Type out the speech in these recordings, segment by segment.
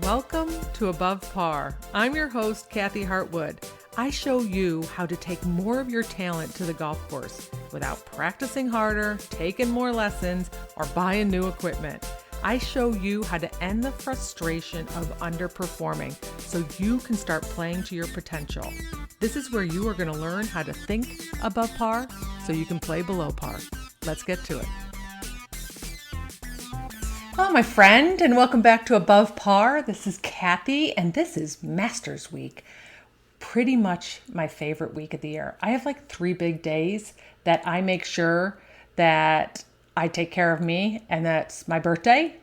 Welcome to Above Par. I'm your host, Kathy Hartwood. I show you how to take more of your talent to the golf course without practicing harder, taking more lessons, or buying new equipment. I show you how to end the frustration of underperforming so you can start playing to your potential. This is where you are going to learn how to think above par so you can play below par. Let's get to it. Hello, my friend, and welcome back to Above Par. This is Kathy, and this is Masters Week. Pretty much my favorite week of the year. I have like 3 big days that I make sure that I take care of me, and that's my birthday,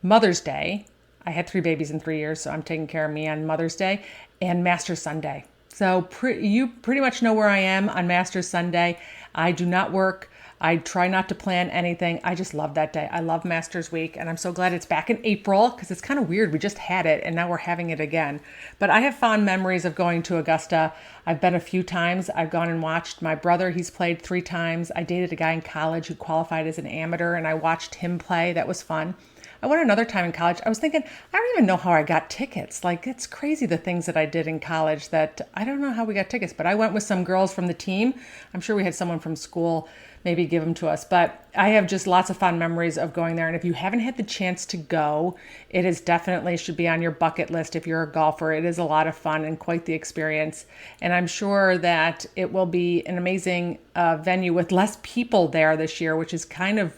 Mother's Day. I had 3 babies in 3 years, so I'm taking care of me on Mother's Day, and Masters Sunday. So you pretty much know where I am on Masters Sunday. I do not work. I try not to plan anything. I just love that day. I love Masters Week, and I'm so glad it's back in April because it's kind of weird. We just had it, and now we're having it again. But I have fond memories of going to Augusta. I've been a few times. I've gone and watched my brother. He's played 3 times. I dated a guy in college who qualified as an amateur, and I watched him play. That was fun. I went another time in college. I was thinking, I don't even know how I got tickets. Like, it's crazy the things that I did in college that I don't know how we got tickets. But I went with some girls from the team. I'm sure we had someone from school maybe give them to us. But I have just lots of fond memories of going there. And if you haven't had the chance to go, it is definitely should be on your bucket list if you're a golfer. It is a lot of fun and quite the experience. And I'm sure that it will be an amazing venue with less people there this year, which is kind of,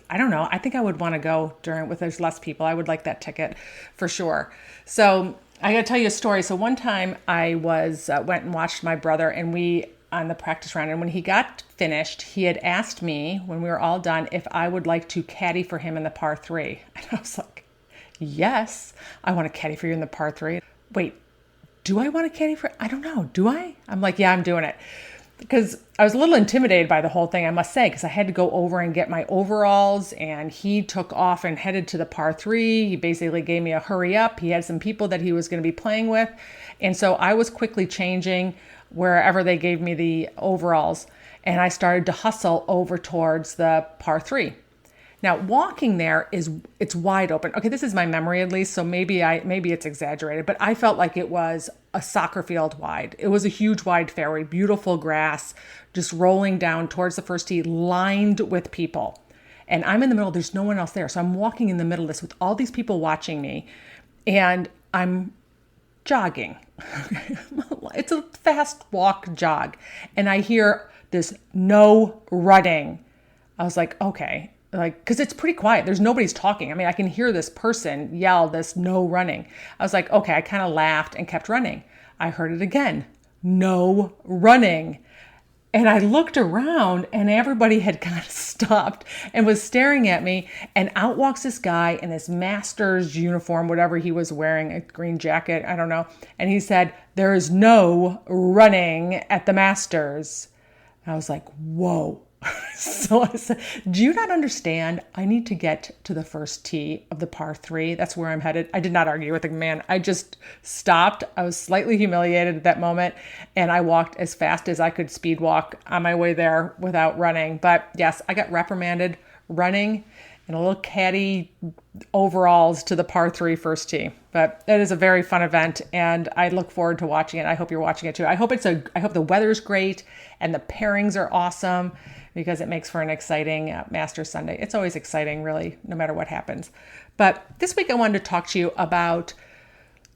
I don't know. I think I would want to go with there's less people. I would like that ticket for sure. So I got to tell you a story. So one time I went and watched my brother and we on the practice round. And when he got finished, he had asked me when we were all done if I would like to caddy for him in the par 3. And I was like, yes, I want to caddy for you in the par 3. Wait, do I want to caddy for? I don't know. Do I? I'm like, yeah, I'm doing it. Because I was a little intimidated by the whole thing, I must say, because I had to go over and get my overalls, and he took off and headed to the par 3. He basically gave me a hurry up. He had some people that he was going to be playing with. And so I was quickly changing wherever they gave me the overalls, and I started to hustle over towards the par 3. Now, walking there it's wide open. Okay, this is my memory at least, so maybe it's exaggerated, but I felt like it was a soccer field wide. It was a huge wide fairway, beautiful grass, just rolling down towards the first tee, lined with people. And I'm in the middle, there's no one else there. So I'm walking in the middle of this with all these people watching me, and I'm jogging. It's a fast walk jog. And I hear this no running. I was like, okay. Because it's pretty quiet. There's nobody's talking. I mean, I can hear this person yell this no running. I was like, okay, I kind of laughed and kept running. I heard it again, no running. And I looked around and everybody had kind of stopped and was staring at me. And out walks this guy in this Masters uniform, whatever he was wearing, a green jacket, I don't know. And he said, there is no running at the Masters. And I was like, whoa. So I said, do you not understand? I need to get to the first tee of the par 3. That's where I'm headed. I did not argue with the man. I just stopped. I was slightly humiliated at that moment. And I walked as fast as I could speed walk on my way there without running. But yes, I got reprimanded running in a little caddy overalls to the par 3 first tee. But it is a very fun event, and I look forward to watching it. I hope you're watching it too. I hope the weather's great and the pairings are awesome, because it makes for an exciting Masters Sunday. It's always exciting, really, no matter what happens. But this week I wanted to talk to you about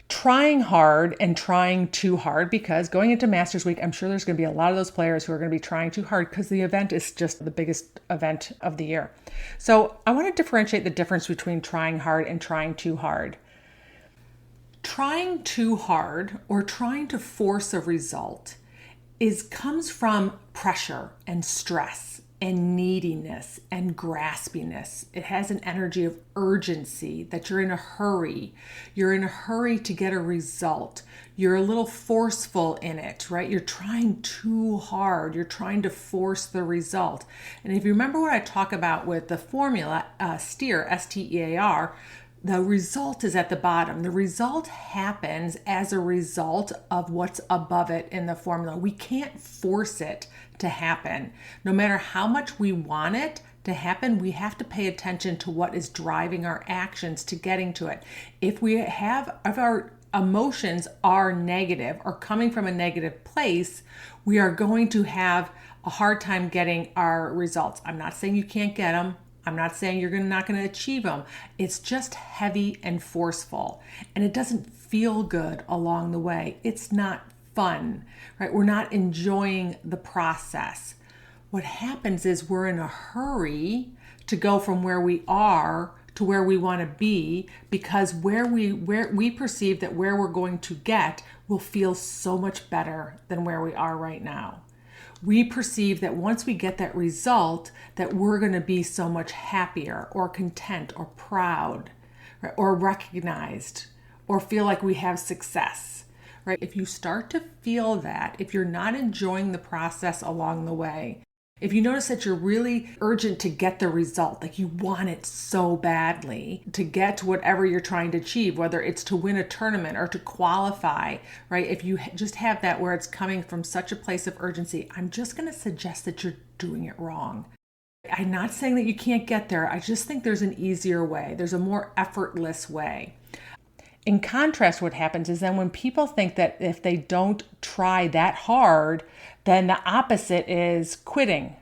trying hard and trying too hard, because going into Masters Week, I'm sure there's going to be a lot of those players who are going to be trying too hard because the event is just the biggest event of the year. So I want to differentiate the difference between trying hard and trying too hard. Trying too hard or trying to force a result comes from pressure and stress and neediness and graspiness. It has an energy of urgency, that you're in a hurry. You're in a hurry to get a result. You're a little forceful in it, right? You're trying too hard. You're trying to force the result. And if you remember what I talk about with the formula, STEER, STEAR, the result is at the bottom. The result happens as a result of what's above it in the formula. We can't force it to happen. No matter how much we want it to to happen, we have to pay attention to what is driving our actions to getting to it. If our emotions are negative or coming from a negative place, we are going to have a hard time getting our results. I'm not saying you can't get them. I'm not saying you're not going to achieve them. It's just heavy and forceful, and it doesn't feel good along the way. It's not fun, right? We're not enjoying the process. What happens is we're in a hurry to go from where we are to where we want to be, because where we perceive that where we're going to get will feel so much better than where we are right now. We perceive that once we get that result, that we're going to be so much happier or content or proud, right? Or recognized or feel like we have success, right? If you start to feel that, if you're not enjoying the process along the way, if you notice that you're really urgent to get the result, like you want it so badly to get to whatever you're trying to achieve, whether it's to win a tournament or to qualify, right? If you just have that where it's coming from such a place of urgency, I'm just going to suggest that you're doing it wrong. I'm not saying that you can't get there. I just think there's an easier way. There's a more effortless way. In contrast, what happens is then when people think that if they don't try that hard, then the opposite is quitting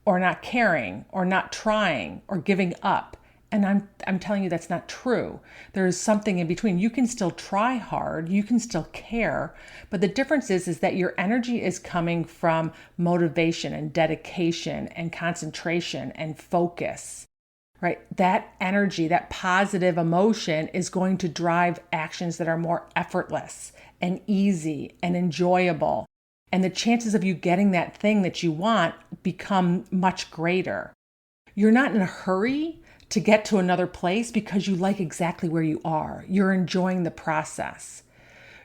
or not caring or not trying or giving up. And I'm telling you that's not true. There is something in between. You can still try hard, you can still care, but the difference is that your energy is coming from motivation and dedication and concentration and focus. Right? That energy, that positive emotion is going to drive actions that are more effortless and easy and enjoyable. And the chances of you getting that thing that you want become much greater. You're not in a hurry to get to another place because you like exactly where you are. You're enjoying the process.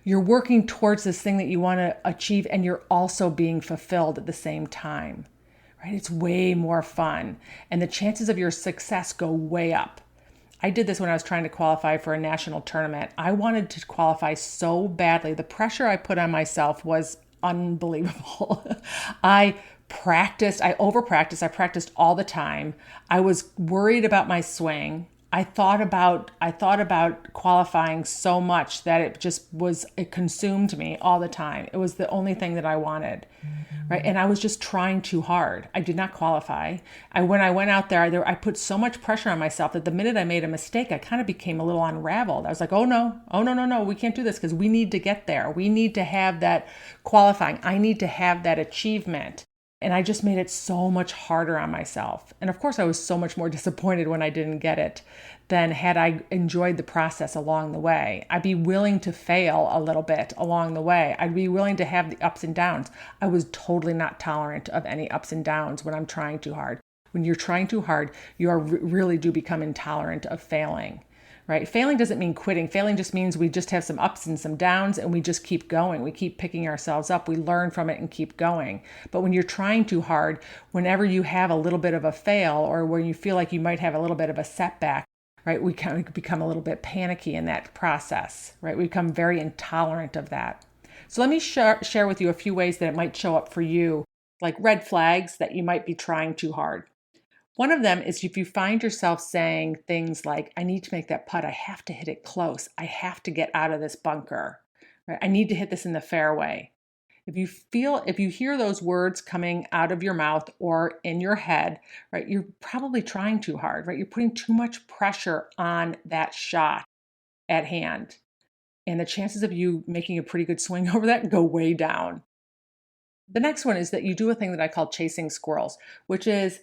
You're working towards this thing that you want to achieve, and you're also being fulfilled at the same time. Right? It's way more fun, and the chances of your success go way up. I did this when I was trying to qualify for a national tournament. I wanted to qualify so badly. The pressure I put on myself was unbelievable. I overpracticed. I practiced all the time. I was worried about my swing. I thought about qualifying so much that it consumed me all the time. It was the only thing that I wanted, right? And I was just trying too hard. I did not qualify. When I went out there, I put so much pressure on myself that the minute I made a mistake, I kind of became a little unraveled. I was like, oh no, we can't do this because we need to get there. We need to have that qualifying. I need to have that achievement. And I just made it so much harder on myself. And of course, I was so much more disappointed when I didn't get it than had I enjoyed the process along the way. I'd be willing to fail a little bit along the way. I'd be willing to have the ups and downs. I was totally not tolerant of any ups and downs when I'm trying too hard. When you're trying too hard, really do become intolerant of failing. Right? Failing doesn't mean quitting. Failing just means we just have some ups and some downs and we just keep going. We keep picking ourselves up. We learn from it and keep going. But when you're trying too hard, whenever you have a little bit of a fail or when you feel like you might have a little bit of a setback, right? We kind of become a little bit panicky in that process, right? We become very intolerant of that. So let me share with you a few ways that it might show up for you, like red flags that you might be trying too hard. One of them is if you find yourself saying things like, I need to make that putt. I have to hit it close. I have to get out of this bunker. Right? I need to hit this in the fairway. If you hear those words coming out of your mouth or in your head, right, you're probably trying too hard, right? You're putting too much pressure on that shot at hand. And the chances of you making a pretty good swing over that go way down. The next one is that you do a thing that I call chasing squirrels, which is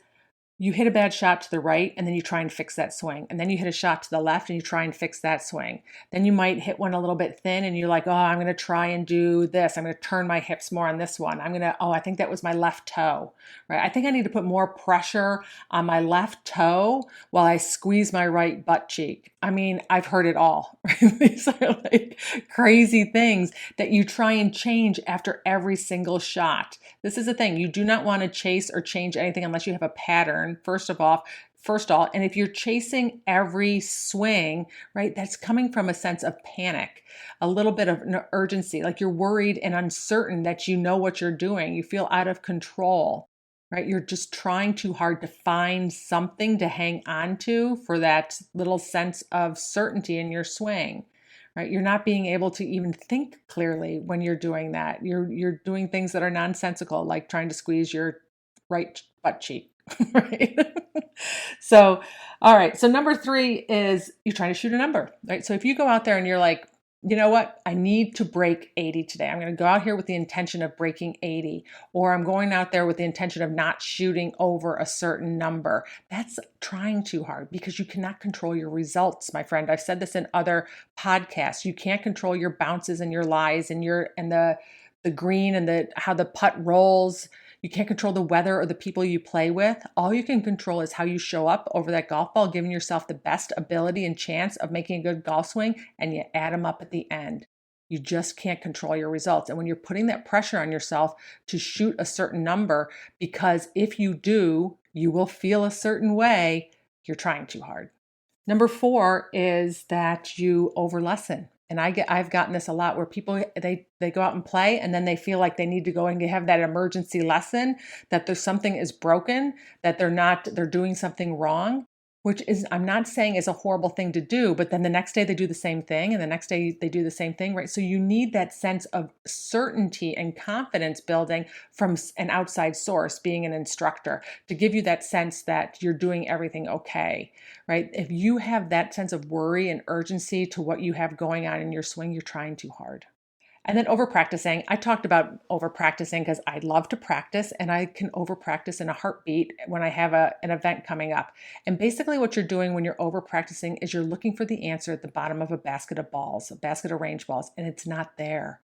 you hit a bad shot to the right and then you try and fix that swing. And then you hit a shot to the left and you try and fix that swing. Then you might hit one a little bit thin and you're like, oh, I'm going to try and do this. I'm going to turn my hips more on this one. I think that was my left toe, right? I think I need to put more pressure on my left toe while I squeeze my right butt cheek. I mean, I've heard it all. Right? These are like crazy things that you try and change after every single shot. This is the thing. You do not want to chase or change anything unless you have a pattern, first of all. And if you're chasing every swing, right, that's coming from a sense of panic, a little bit of an urgency, like you're worried and uncertain that you know what you're doing. You feel out of control. right? You're just trying too hard to find something to hang on to for that little sense of certainty in your swing, right? You're not being able to even think clearly when you're doing that. You're doing things that are nonsensical, like trying to squeeze your right butt cheek, right? So, all right. So number 3 is you're trying to shoot a number, right? So if you go out there and you're like, you know what? I need to break 80 today. I'm going to go out here with the intention of breaking 80, or I'm going out there with the intention of not shooting over a certain number. That's trying too hard because you cannot control your results, my friend. I've said this in other podcasts. You can't control your bounces and your lies and the green and how the putt rolls. You can't control the weather or the people you play with. All you can control is how you show up over that golf ball, giving yourself the best ability and chance of making a good golf swing, and you add them up at the end. You just can't control your results. And when you're putting that pressure on yourself to shoot a certain number, because if you do, you will feel a certain way, you're trying too hard. Number 4 is that you over lesson. And I've gotten this a lot where people, they go out and play and then they feel like they need to go and have that emergency lesson that there's something is broken, that they're doing something wrong, which is, I'm not saying is a horrible thing to do, but then the next day they do the same thing and the next day they do the same thing, right? So you need that sense of certainty and confidence building from an outside source, being an instructor, to give you that sense that you're doing everything okay, right? If you have that sense of worry and urgency to what you have going on in your swing, you're trying too hard. And then over practicing. I talked about over practicing because I love to practice and I can over practice in a heartbeat when I have an event coming up. And basically what you're doing when you're over practicing is you're looking for the answer at the bottom of a basket of balls, a basket of range balls, and it's not there.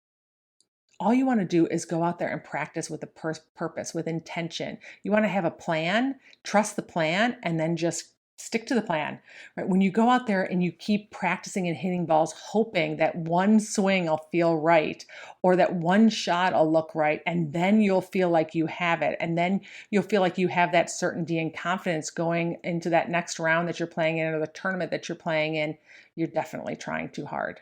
All you want to do is go out there and practice with a purpose, with intention. You want to have a plan, trust the plan, and then just stick to the plan, right? When you go out there and you keep practicing and hitting balls, hoping that one swing will feel right or that one shot will look right, and then you'll feel like you have it. And then you'll feel like you have that certainty and confidence going into that next round that you're playing in or the tournament that you're playing in, you're definitely trying too hard.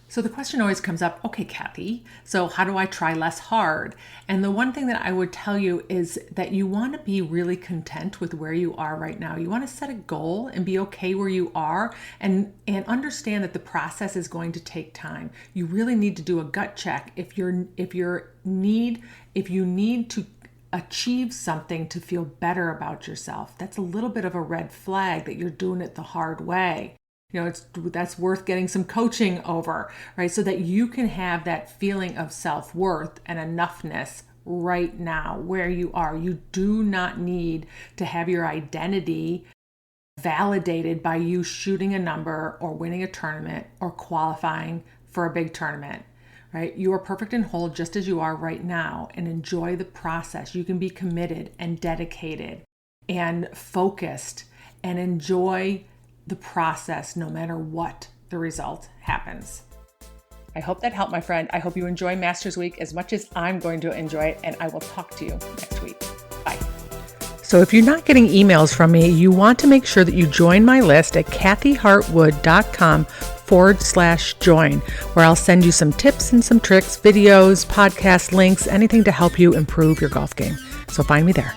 So the question always comes up, okay, Kathy, so how do I try less hard? And the one thing that I would tell you is that you want to be really content with where you are right now. You want to set a goal and be okay where you are and understand that the process is going to take time. You really need to do a gut check if you need to achieve something to feel better about yourself. That's a little bit of a red flag that you're doing it the hard way. That's worth getting some coaching over, right? So that you can have that feeling of self-worth and enoughness right now where you are. You do not need to have your identity validated by you shooting a number or winning a tournament or qualifying for a big tournament, right? You are perfect and whole just as you are right now, and enjoy the process. You can be committed and dedicated and focused and enjoy the process no matter what the result happens. I hope that helped, my friend. I hope you enjoy Masters Week as much as I'm going to enjoy it, and I will talk to you next week. Bye. So if you're not getting emails from me, you want to make sure that you join my list at kathyhartwood.com/join, where I'll send you some tips and some tricks, videos, podcast links, anything to help you improve your golf game. So find me there.